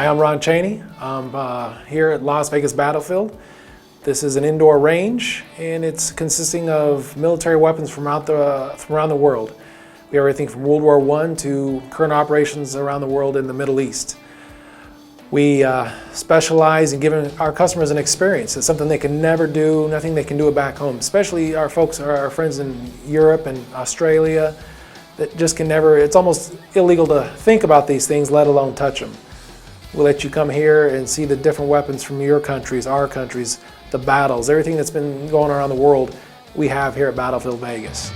Hi, I'm Ron Cheney. I'm here at Las Vegas Battlefield. This is an indoor range, and it's consisting of military weapons from around the world. We have everything from World War I to current operations around the world in the Middle East. We specialize in giving our customers an experience. It's something they can never do, nothing they can do it back home, especially our folks, our friends in Europe and Australia that just can never, it's almost illegal to think about these things, let alone touch them. We'll let you come here and see the different weapons from your countries, our countries, the battles, everything that's been going around the world we have here at Battlefield Vegas.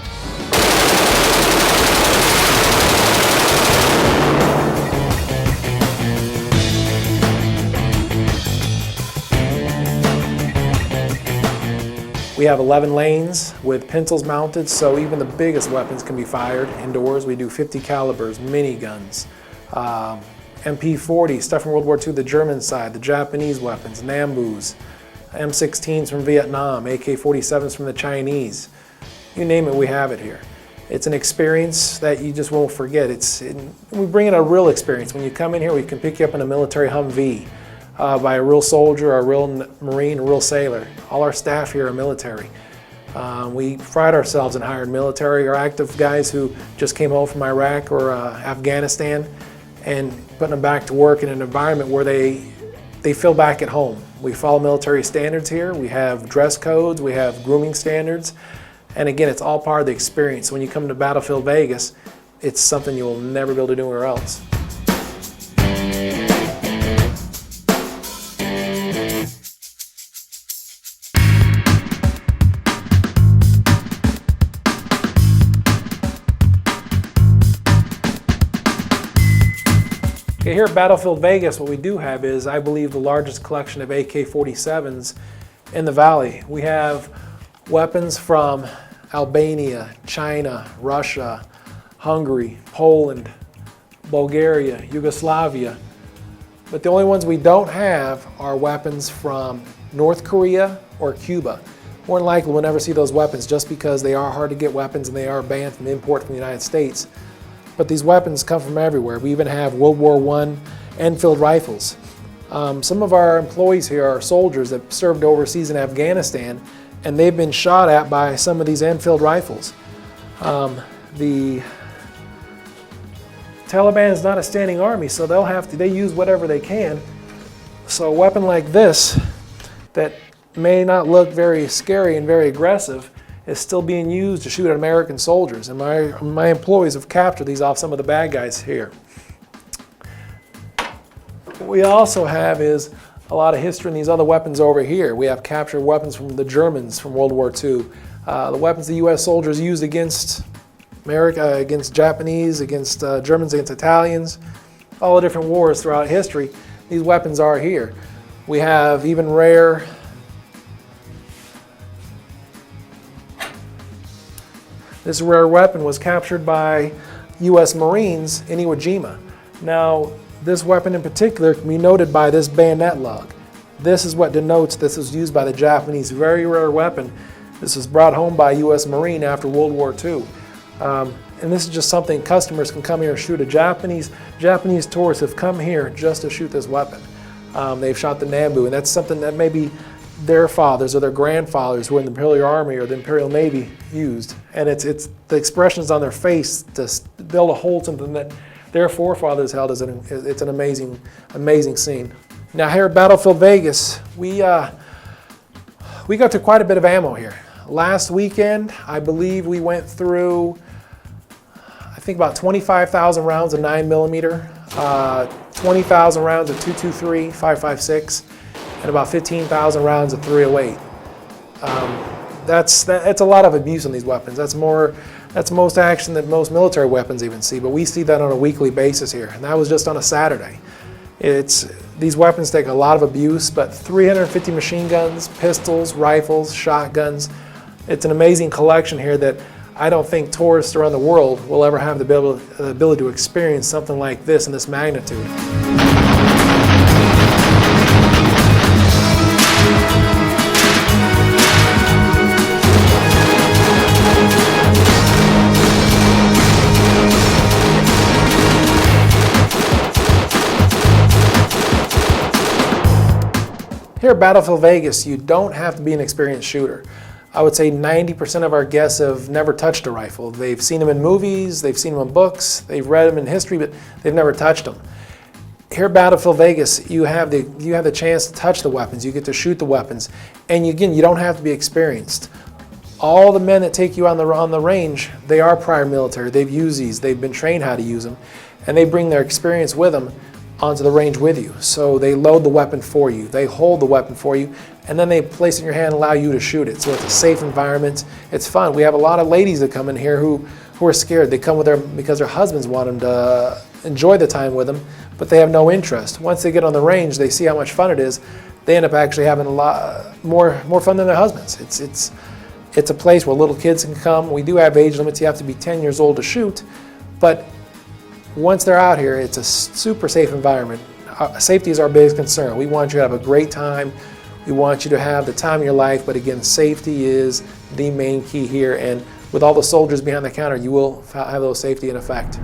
We have 11 lanes with pistols mounted, so even the biggest weapons can be fired indoors. We do 50 calibers, miniguns, MP40, stuff from World War II, the German side, the Japanese weapons, Nambus, M16s from Vietnam, AK-47s from the Chinese. You name it, we have it here. It's an experience that you just won't forget. We bring in a real experience. When you come in here, we can pick you up in a military Humvee by a real soldier, a real Marine, a real sailor. All our staff here are military. We pride ourselves in hiring military or active guys who just came home from Iraq or Afghanistan and putting them back to work in an environment where they feel back at home. We follow military standards here. We have dress codes, we have grooming standards, and again, it's all part of the experience. When you come to Battlefield Vegas, it's something you'll never be able to do anywhere else. Okay, here at Battlefield Vegas, what we do have is, I believe, the largest collection of AK-47s in the Valley. We have weapons from Albania, China, Russia, Hungary, Poland, Bulgaria, Yugoslavia. But the only ones we don't have are weapons from North Korea or Cuba. More than likely, we'll never see those weapons just because they are hard to get weapons and they are banned from import from the United States. But these weapons come from everywhere. We even have World War I Enfield rifles. Some of our employees here are soldiers that served overseas in Afghanistan, and they've been shot at by some of these Enfield rifles. The Taliban is not a standing army, so they use whatever they can. So a weapon like this that may not look very scary and very aggressive is still being used to shoot at American soldiers, and my employees have captured these off some of the bad guys here. What we also have is a lot of history in these other weapons over here. We have captured weapons from the Germans from World War II, the weapons the U.S. soldiers used against America, against Japanese, against Germans, against Italians, all the different wars throughout history. These weapons are here. We have even rare This rare weapon was captured by U.S. Marines in Iwo Jima. Now, this weapon in particular can be noted by this bayonet lug. This is what denotes this was used by the Japanese. Very rare weapon. This was brought home by a U.S. Marine after World War II. And this is just something customers can come here and shoot. Japanese tourists have come here just to shoot this weapon. They've shot the Nambu, and that's something that maybe their fathers or their grandfathers who were in the Imperial Army or the Imperial Navy used. And it's the expressions on their face to be able to hold something that their forefathers held. It's an amazing scene. Now here at Battlefield Vegas, we got to quite a bit of ammo here. Last weekend, I believe we went through, I think about 25,000 rounds of 9mm, 20,000 rounds of 223, 5.56, and about 15,000 rounds of 308. That's a lot of abuse on these weapons. That's most action that most military weapons even see, but we see that on a weekly basis here, and that was just on a Saturday. These weapons take a lot of abuse, but 350 machine guns, pistols, rifles, shotguns. It's an amazing collection here that I don't think tourists around the world will ever have the ability to experience something like this in this magnitude. Here at Battlefield Vegas, you don't have to be an experienced shooter. I would say 90% of our guests have never touched a rifle. They've seen them in movies, they've seen them in books, they've read them in history, but they've never touched them. Here at Battlefield Vegas, you have the chance to touch the weapons. You get to shoot the weapons, and again, you don't have to be experienced. All the men that take you on the range, they are prior military. They've used these. They've been trained how to use them, and they bring their experience with them onto the range with you. So they load the weapon for you. They hold the weapon for you, and then they place it in your hand and allow you to shoot it. So it's a safe environment. It's fun. We have a lot of ladies that come in here who are scared. They come with because their husbands want them to enjoy the time with them, but they have no interest. Once they get on the range, they see how much fun it is. They end up actually having a lot more fun than their husbands. It's a place where little kids can come. We do have age limits. You have to be 10 years old to shoot, but once they're out here, it's a super safe environment. Safety is our biggest concern. We want you to have a great time. We want you to have the time of your life, but again, safety is the main key here, and with all the soldiers behind the counter, you will have those safety in effect.